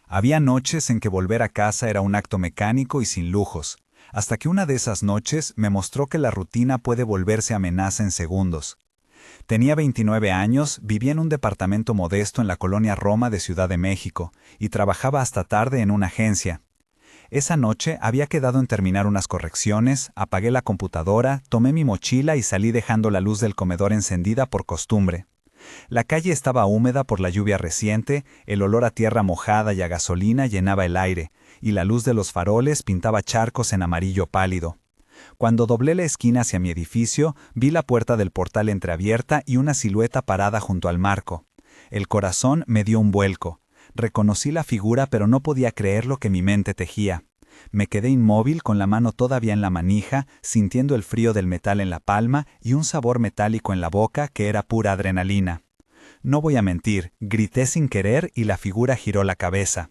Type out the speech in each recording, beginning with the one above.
Había noches en que volver a casa era un acto mecánico y sin lujos, hasta que una de esas noches me mostró que la rutina puede volverse amenaza en segundos. Tenía 29 años, vivía en un departamento modesto en la colonia Roma de Ciudad de México y trabajaba hasta tarde en una agencia. Esa noche había quedado en terminar unas correcciones, apagué la computadora, tomé mi mochila y salí dejando la luz del comedor encendida por costumbre. La calle estaba húmeda por la lluvia reciente, el olor a tierra mojada y a gasolina llenaba el aire, y la luz de los faroles pintaba charcos en amarillo pálido. Cuando doblé la esquina hacia mi edificio, vi la puerta del portal entreabierta y una silueta parada junto al marco. El corazón me dio un vuelco. Reconocí la figura, pero no podía creer lo que mi mente tejía. Me quedé inmóvil con la mano todavía en la manija, sintiendo el frío del metal en la palma y un sabor metálico en la boca que era pura adrenalina. No voy a mentir, grité sin querer y la figura giró la cabeza.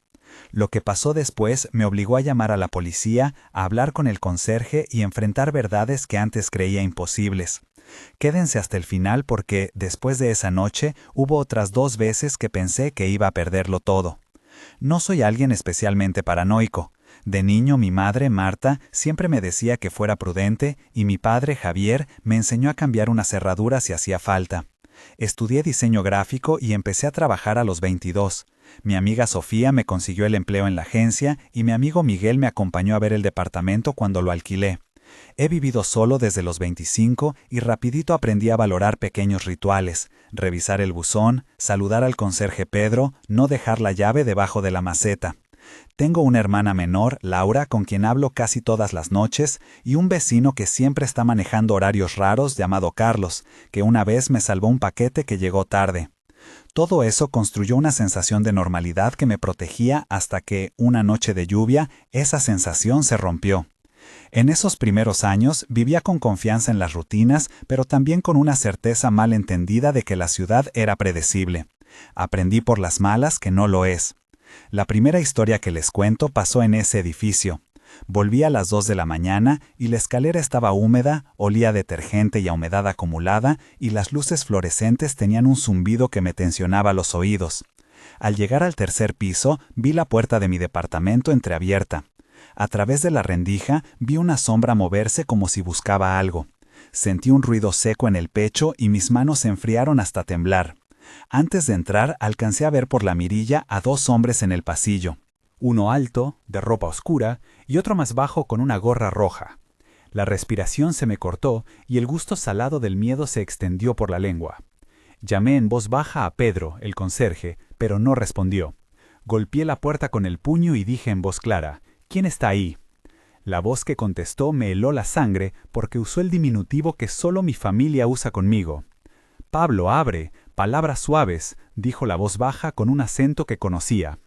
Lo que pasó después me obligó a llamar a la policía, a hablar con el conserje y enfrentar verdades que antes creía imposibles. Quédense hasta el final porque, después de esa noche, hubo otras 2 veces que pensé que iba a perderlo todo. No soy alguien especialmente paranoico. De niño mi madre, Marta, siempre me decía que fuera prudente y mi padre, Javier, me enseñó a cambiar una cerradura si hacía falta. Estudié diseño gráfico y empecé a trabajar a los 22. Mi amiga Sofía me consiguió el empleo en la agencia y mi amigo Miguel me acompañó a ver el departamento cuando lo alquilé. He vivido solo desde los 25 y rapidito aprendí a valorar pequeños rituales, revisar el buzón, saludar al conserje Pedro, no dejar la llave debajo de la maceta. Tengo una hermana menor, Laura, con quien hablo casi todas las noches, y un vecino que siempre está manejando horarios raros llamado Carlos, que una vez me salvó un paquete que llegó tarde. Todo eso construyó una sensación de normalidad que me protegía hasta que, una noche de lluvia, esa sensación se rompió. En esos primeros años vivía con confianza en las rutinas, pero también con una certeza mal entendida de que la ciudad era predecible. Aprendí por las malas que no lo es. La primera historia que les cuento pasó en ese edificio. Volví a las 2 de la mañana y la escalera estaba húmeda, olía a detergente y a humedad acumulada, y las luces fluorescentes tenían un zumbido que me tensionaba los oídos. Al llegar al 3er piso, vi la puerta de mi departamento entreabierta. A través de la rendija vi una sombra moverse como si buscaba algo. Sentí un ruido seco en el pecho y mis manos se enfriaron hasta temblar. Antes de entrar, alcancé a ver por la mirilla a 2 hombres en el pasillo. Uno alto, de ropa oscura, y otro más bajo con una gorra roja. La respiración se me cortó y el gusto salado del miedo se extendió por la lengua. Llamé en voz baja a Pedro, el conserje, pero no respondió. Golpeé la puerta con el puño y dije en voz clara: «¿Quién está ahí?». La voz que contestó me heló la sangre porque usó el diminutivo que solo mi familia usa conmigo. «Pablo, abre, palabras suaves», dijo la voz baja con un acento que conocía.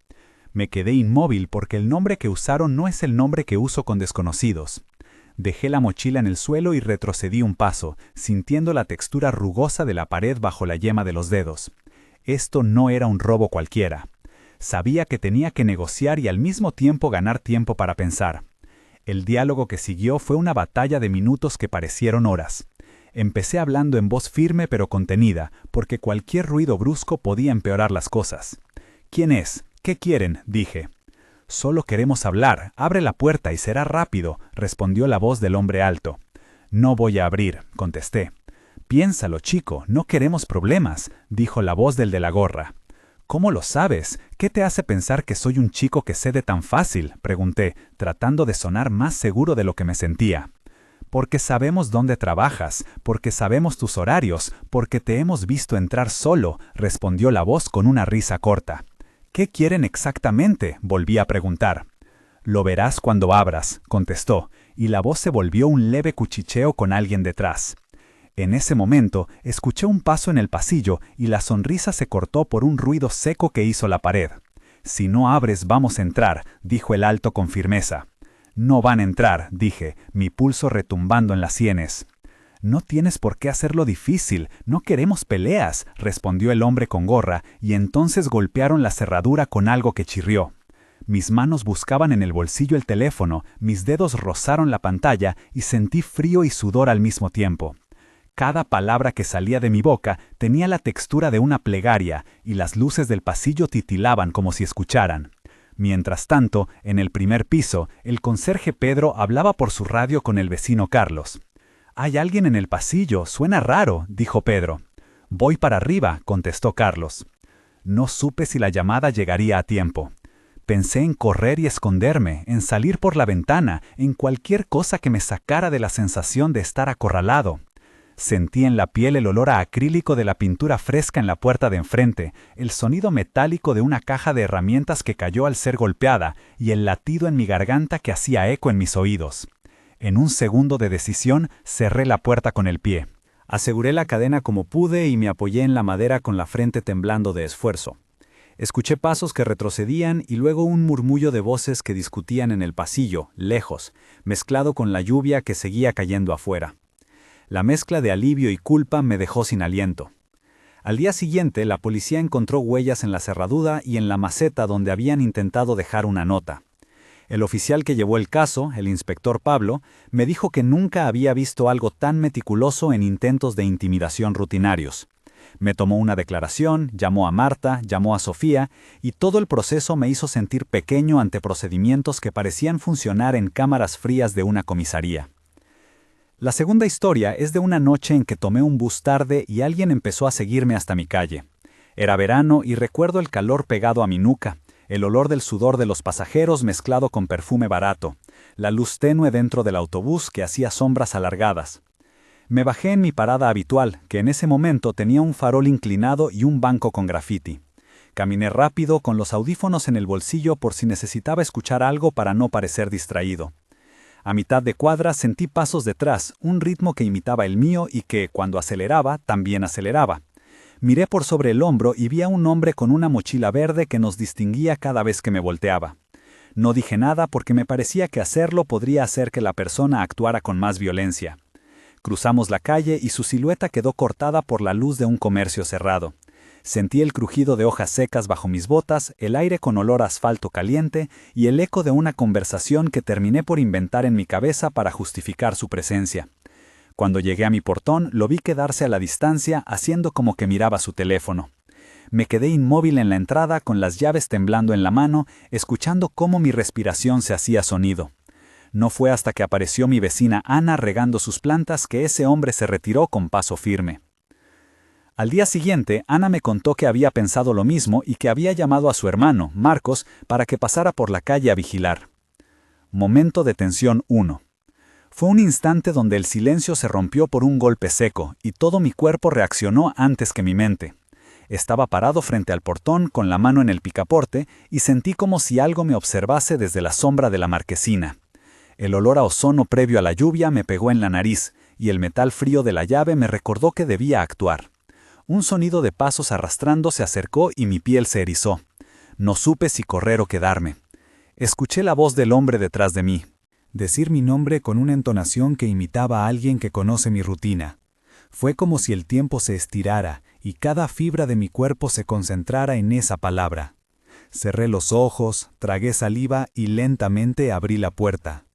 Me quedé inmóvil porque el nombre que usaron no es el nombre que uso con desconocidos. Dejé la mochila en el suelo y retrocedí un paso, sintiendo la textura rugosa de la pared bajo la yema de los dedos. Esto no era un robo cualquiera. Sabía que tenía que negociar y al mismo tiempo ganar tiempo para pensar. El diálogo que siguió fue una batalla de minutos que parecieron horas. Empecé hablando en voz firme pero contenida, porque cualquier ruido brusco podía empeorar las cosas. «¿Quién es? ¿Qué quieren?», dije. «Solo queremos hablar. Abre la puerta y será rápido», respondió la voz del hombre alto. «No voy a abrir», contesté. «Piénsalo, chico, no queremos problemas», dijo la voz del de la gorra. «¿Cómo lo sabes? ¿Qué te hace pensar que soy un chico que cede tan fácil?», pregunté, tratando de sonar más seguro de lo que me sentía. «Porque sabemos dónde trabajas, porque sabemos tus horarios, porque te hemos visto entrar solo», respondió la voz con una risa corta. «¿Qué quieren exactamente?», volví a preguntar. «Lo verás cuando abras», contestó, y la voz se volvió un leve cuchicheo con alguien detrás. En ese momento, escuché un paso en el pasillo y la sonrisa se cortó por un ruido seco que hizo la pared. «Si no abres, vamos a entrar», dijo el alto con firmeza. «No van a entrar», dije, mi pulso retumbando en las sienes. «No tienes por qué hacerlo difícil, no queremos peleas», respondió el hombre con gorra, y entonces golpearon la cerradura con algo que chirrió. Mis manos buscaban en el bolsillo el teléfono, mis dedos rozaron la pantalla y sentí frío y sudor al mismo tiempo. Cada palabra que salía de mi boca tenía la textura de una plegaria, y las luces del pasillo titilaban como si escucharan. Mientras tanto, en el primer piso, el conserje Pedro hablaba por su radio con el vecino Carlos. «Hay alguien en el pasillo, suena raro», dijo Pedro. «Voy para arriba», contestó Carlos. No supe si la llamada llegaría a tiempo. Pensé en correr y esconderme, en salir por la ventana, en cualquier cosa que me sacara de la sensación de estar acorralado. Sentí en la piel el olor a acrílico de la pintura fresca en la puerta de enfrente, el sonido metálico de una caja de herramientas que cayó al ser golpeada y el latido en mi garganta que hacía eco en mis oídos. En un segundo de decisión, cerré la puerta con el pie. Aseguré la cadena como pude y me apoyé en la madera con la frente temblando de esfuerzo. Escuché pasos que retrocedían y luego un murmullo de voces que discutían en el pasillo, lejos, mezclado con la lluvia que seguía cayendo afuera. La mezcla de alivio y culpa me dejó sin aliento. Al día siguiente, la policía encontró huellas en la cerradura y en la maceta donde habían intentado dejar una nota. El oficial que llevó el caso, el inspector Pablo, me dijo que nunca había visto algo tan meticuloso en intentos de intimidación rutinarios. Me tomó una declaración, llamó a Marta, llamó a Sofía, y todo el proceso me hizo sentir pequeño ante procedimientos que parecían funcionar en cámaras frías de una comisaría. La segunda historia es de una noche en que tomé un bus tarde y alguien empezó a seguirme hasta mi calle. Era verano y recuerdo el calor pegado a mi nuca, el olor del sudor de los pasajeros mezclado con perfume barato, la luz tenue dentro del autobús que hacía sombras alargadas. Me bajé en mi parada habitual, que en ese momento tenía un farol inclinado y un banco con grafiti. Caminé rápido con los audífonos en el bolsillo por si necesitaba escuchar algo para no parecer distraído. A mitad de cuadra sentí pasos detrás, un ritmo que imitaba el mío y que, cuando aceleraba, también aceleraba. Miré por sobre el hombro y vi a un hombre con una mochila verde que nos distinguía cada vez que me volteaba. No dije nada porque me parecía que hacerlo podría hacer que la persona actuara con más violencia. Cruzamos la calle y su silueta quedó cortada por la luz de un comercio cerrado. Sentí el crujido de hojas secas bajo mis botas, el aire con olor a asfalto caliente y el eco de una conversación que terminé por inventar en mi cabeza para justificar su presencia. Cuando llegué a mi portón, lo vi quedarse a la distancia haciendo como que miraba su teléfono. Me quedé inmóvil en la entrada con las llaves temblando en la mano, escuchando cómo mi respiración se hacía sonido. No fue hasta que apareció mi vecina Ana regando sus plantas que ese hombre se retiró con paso firme. Al día siguiente, Ana me contó que había pensado lo mismo y que había llamado a su hermano, Marcos, para que pasara por la calle a vigilar. Momento de tensión 1. Fue un instante donde el silencio se rompió por un golpe seco y todo mi cuerpo reaccionó antes que mi mente. Estaba parado frente al portón con la mano en el picaporte y sentí como si algo me observase desde la sombra de la marquesina. El olor a ozono previo a la lluvia me pegó en la nariz y el metal frío de la llave me recordó que debía actuar. Un sonido de pasos arrastrando se acercó y mi piel se erizó. No supe si correr o quedarme. Escuché la voz del hombre detrás de mí, decir mi nombre con una entonación que imitaba a alguien que conoce mi rutina. Fue como si el tiempo se estirara y cada fibra de mi cuerpo se concentrara en esa palabra. Cerré los ojos, tragué saliva y lentamente abrí la puerta.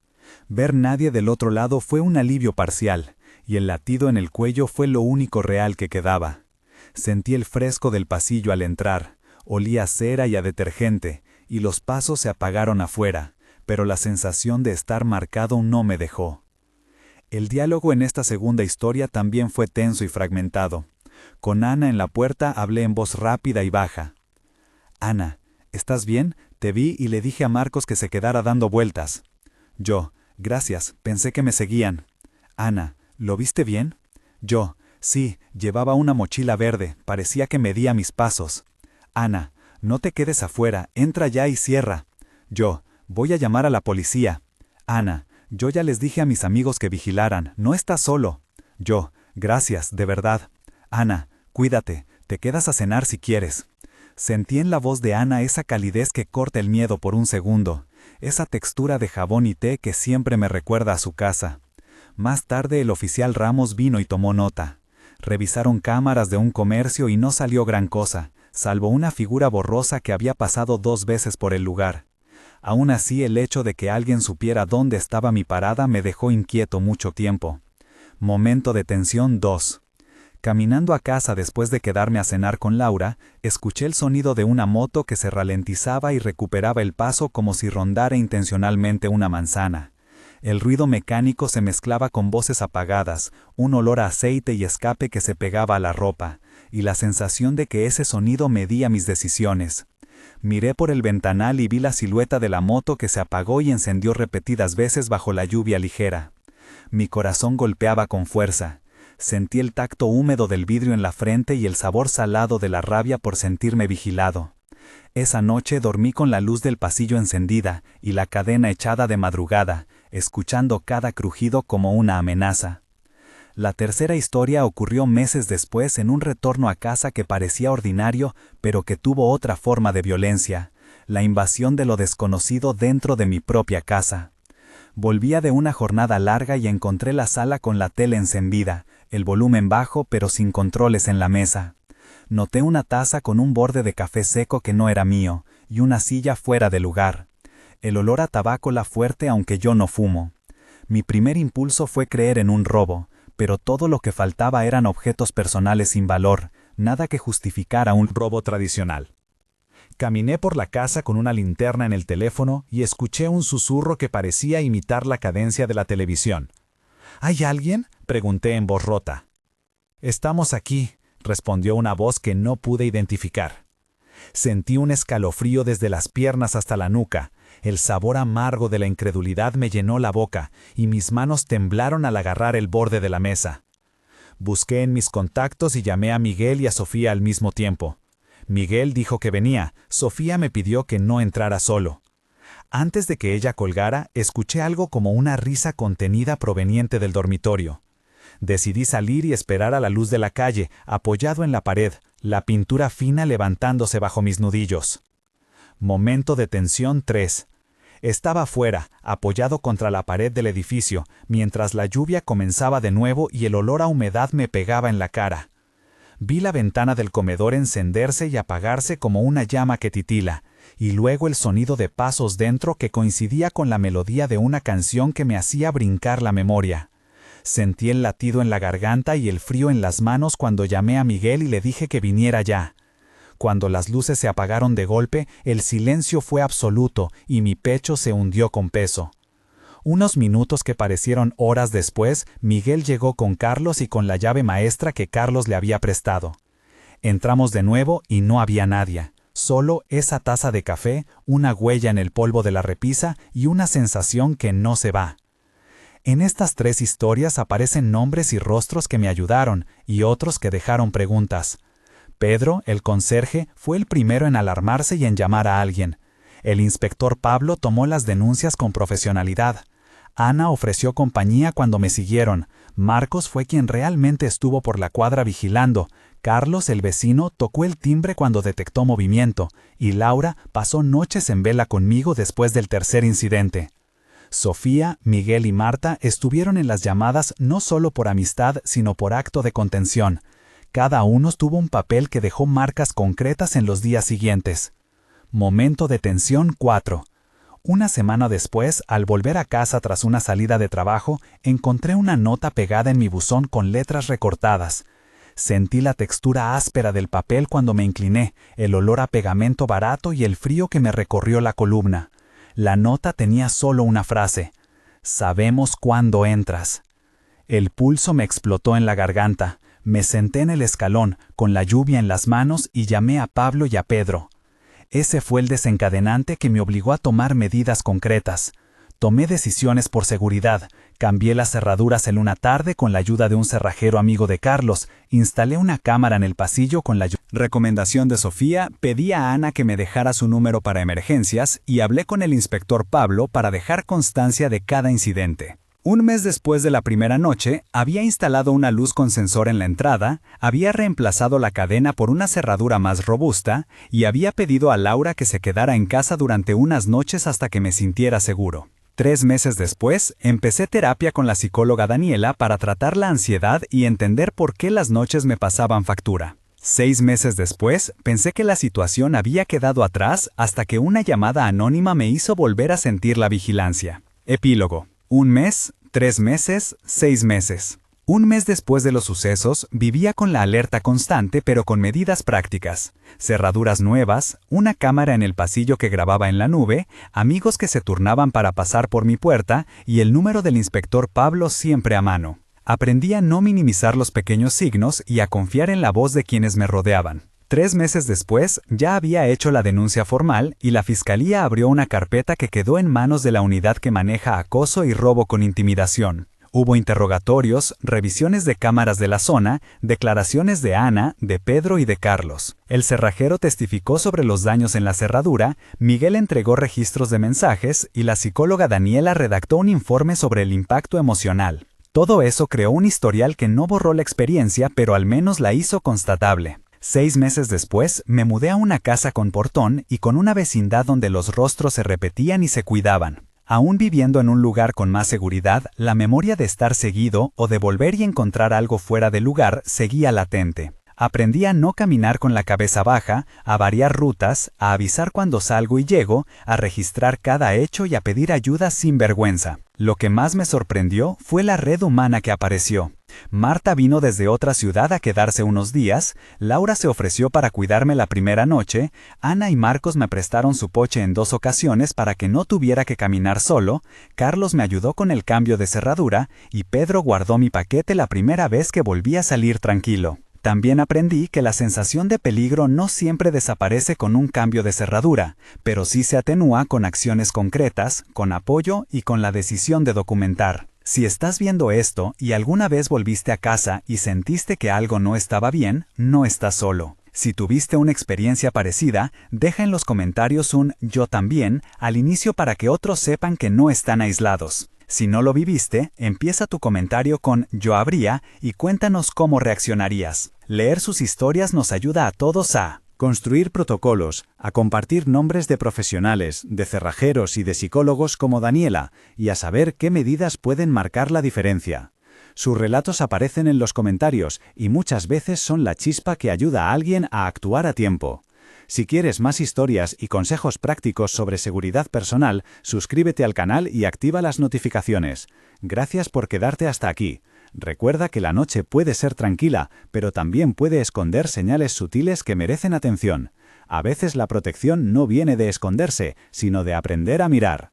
Ver nadie del otro lado fue un alivio parcial, y el latido en el cuello fue lo único real que quedaba. Sentí el fresco del pasillo al entrar, olía a cera y a detergente, y los pasos se apagaron afuera, pero la sensación de estar marcado no me dejó. El diálogo en esta segunda historia también fue tenso y fragmentado. Con Ana en la puerta hablé en voz rápida y baja. «Ana, ¿estás bien? Te vi y le dije a Marcos que se quedara dando vueltas». Yo, «Gracias, pensé que me seguían». Ana, «¿Lo viste bien?» Yo, «Sí, llevaba una mochila verde, parecía que medía mis pasos». Ana, «No te quedes afuera, entra ya y cierra». Yo, «Voy a llamar a la policía». Ana, «Yo ya les dije a mis amigos que vigilaran, no estás solo». Yo, «Gracias, de verdad». Ana, «Cuídate, te quedas a cenar si quieres». Sentí en la voz de Ana esa calidez que corta el miedo por un segundo, esa textura de jabón y té que siempre me recuerda a su casa. Más tarde el oficial Ramos vino y tomó nota. Revisaron cámaras de un comercio y no salió gran cosa, salvo una figura borrosa que había pasado 2 veces por el lugar. Aún así, el hecho de que alguien supiera dónde estaba mi parada me dejó inquieto mucho tiempo. Momento de tensión 2. Caminando a casa después de quedarme a cenar con Laura, escuché el sonido de una moto que se ralentizaba y recuperaba el paso como si rondara intencionalmente una manzana. El ruido mecánico se mezclaba con voces apagadas, un olor a aceite y escape que se pegaba a la ropa, y la sensación de que ese sonido medía mis decisiones. Miré por el ventanal y vi la silueta de la moto que se apagó y encendió repetidas veces bajo la lluvia ligera. Mi corazón golpeaba con fuerza. Sentí el tacto húmedo del vidrio en la frente y el sabor salado de la rabia por sentirme vigilado. Esa noche dormí con la luz del pasillo encendida y la cadena echada de madrugada, escuchando cada crujido como una amenaza. La tercera historia ocurrió meses después en un retorno a casa que parecía ordinario, pero que tuvo otra forma de violencia, la invasión de lo desconocido dentro de mi propia casa. Volvía de una jornada larga y encontré la sala con la tele encendida, el volumen bajo pero sin controles en la mesa. Noté una taza con un borde de café seco que no era mío, y una silla fuera de lugar. El olor a tabaco la fuerte aunque yo no fumo. Mi primer impulso fue creer en un robo, pero todo lo que faltaba eran objetos personales sin valor, nada que justificara un robo tradicional. Caminé por la casa con una linterna en el teléfono y escuché un susurro que parecía imitar la cadencia de la televisión. ¿Hay alguien?, pregunté en voz rota. «Estamos aquí», respondió una voz que no pude identificar. Sentí un escalofrío desde las piernas hasta la nuca. El sabor amargo de la incredulidad me llenó la boca y mis manos temblaron al agarrar el borde de la mesa. Busqué en mis contactos y llamé a Miguel y a Sofía al mismo tiempo. Miguel dijo que venía, Sofía me pidió que no entrara solo. Antes de que ella colgara, escuché algo como una risa contenida proveniente del dormitorio. Decidí salir y esperar a la luz de la calle, apoyado en la pared, la pintura fina levantándose bajo mis nudillos. Momento de tensión 3. Estaba afuera, apoyado contra la pared del edificio, mientras la lluvia comenzaba de nuevo y el olor a humedad me pegaba en la cara. Vi la ventana del comedor encenderse y apagarse como una llama que titila, y luego el sonido de pasos dentro que coincidía con la melodía de una canción que me hacía brincar la memoria. Sentí el latido en la garganta y el frío en las manos cuando llamé a Miguel y le dije que viniera ya. Cuando las luces se apagaron de golpe, el silencio fue absoluto y mi pecho se hundió con peso. Unos minutos que parecieron horas después, Miguel llegó con Carlos y con la llave maestra que Carlos le había prestado. Entramos de nuevo y no había nadie, solo esa taza de café, una huella en el polvo de la repisa y una sensación que no se va. En estas 3 historias aparecen nombres y rostros que me ayudaron y otros que dejaron preguntas. Pedro, el conserje, fue el primero en alarmarse y en llamar a alguien. El inspector Pablo tomó las denuncias con profesionalidad. Ana ofreció compañía cuando me siguieron. Marcos fue quien realmente estuvo por la cuadra vigilando. Carlos, el vecino, tocó el timbre cuando detectó movimiento. Y Laura pasó noches en vela conmigo después del tercer incidente. Sofía, Miguel y Marta estuvieron en las llamadas no solo por amistad, sino por acto de contención. Cada uno tuvo un papel que dejó marcas concretas en los días siguientes. Momento de tensión 4. Una semana después, al volver a casa tras una salida de trabajo, encontré una nota pegada en mi buzón con letras recortadas. Sentí la textura áspera del papel cuando me incliné, el olor a pegamento barato y el frío que me recorrió la columna. La nota tenía solo una frase: «Sabemos cuándo entras». El pulso me explotó en la garganta. Me senté en el escalón, con la lluvia en las manos y llamé a Pablo y a Pedro. Ese fue el desencadenante que me obligó a tomar medidas concretas. Tomé decisiones por seguridad, cambié las cerraduras en una tarde con la ayuda de un cerrajero amigo de Carlos, instalé una cámara en el pasillo con la recomendación de Sofía, pedí a Ana que me dejara su número para emergencias y hablé con el inspector Pablo para dejar constancia de cada incidente. Un mes después de la primera noche, había instalado una luz con sensor en la entrada, había reemplazado la cadena por una cerradura más robusta y había pedido a Laura que se quedara en casa durante unas noches hasta que me sintiera seguro. 3 meses después, empecé terapia con la psicóloga Daniela para tratar la ansiedad y entender por qué las noches me pasaban factura. 6 meses después, pensé que la situación había quedado atrás hasta que una llamada anónima me hizo volver a sentir la vigilancia. Epílogo. 1 mes, 3 meses, 6 meses. Un mes después de los sucesos, vivía con la alerta constante pero con medidas prácticas. Cerraduras nuevas, una cámara en el pasillo que grababa en la nube, amigos que se turnaban para pasar por mi puerta y el número del inspector Pablo siempre a mano. Aprendí a no minimizar los pequeños signos y a confiar en la voz de quienes me rodeaban. 3 meses después, ya había hecho la denuncia formal y la fiscalía abrió una carpeta que quedó en manos de la unidad que maneja acoso y robo con intimidación. Hubo interrogatorios, revisiones de cámaras de la zona, declaraciones de Ana, de Pedro y de Carlos. El cerrajero testificó sobre los daños en la cerradura, Miguel entregó registros de mensajes y la psicóloga Daniela redactó un informe sobre el impacto emocional. Todo eso creó un historial que no borró la experiencia, pero al menos la hizo constatable. 6 meses después, me mudé a una casa con portón y con una vecindad donde los rostros se repetían y se cuidaban. Aún viviendo en un lugar con más seguridad, la memoria de estar seguido o de volver y encontrar algo fuera de lugar seguía latente. Aprendí a no caminar con la cabeza baja, a variar rutas, a avisar cuando salgo y llego, a registrar cada hecho y a pedir ayuda sin vergüenza. Lo que más me sorprendió fue la red humana que apareció. Marta vino desde otra ciudad a quedarse unos días, Laura se ofreció para cuidarme la primera noche, Ana y Marcos me prestaron su coche en 2 ocasiones para que no tuviera que caminar solo, Carlos me ayudó con el cambio de cerradura y Pedro guardó mi paquete la primera vez que volví a salir tranquilo. También aprendí que la sensación de peligro no siempre desaparece con un cambio de cerradura, pero sí se atenúa con acciones concretas, con apoyo y con la decisión de documentar. Si estás viendo esto y alguna vez volviste a casa y sentiste que algo no estaba bien, no estás solo. Si tuviste una experiencia parecida, deja en los comentarios un "yo también" al inicio para que otros sepan que no están aislados. Si no lo viviste, empieza tu comentario con "yo habría" y cuéntanos cómo reaccionarías. Leer sus historias nos ayuda a todos a construir protocolos, a compartir nombres de profesionales, de cerrajeros y de psicólogos como Daniela, y a saber qué medidas pueden marcar la diferencia. Sus relatos aparecen en los comentarios y muchas veces son la chispa que ayuda a alguien a actuar a tiempo. Si quieres más historias y consejos prácticos sobre seguridad personal, suscríbete al canal y activa las notificaciones. Gracias por quedarte hasta aquí. Recuerda que la noche puede ser tranquila, pero también puede esconder señales sutiles que merecen atención. A veces la protección no viene de esconderse, sino de aprender a mirar.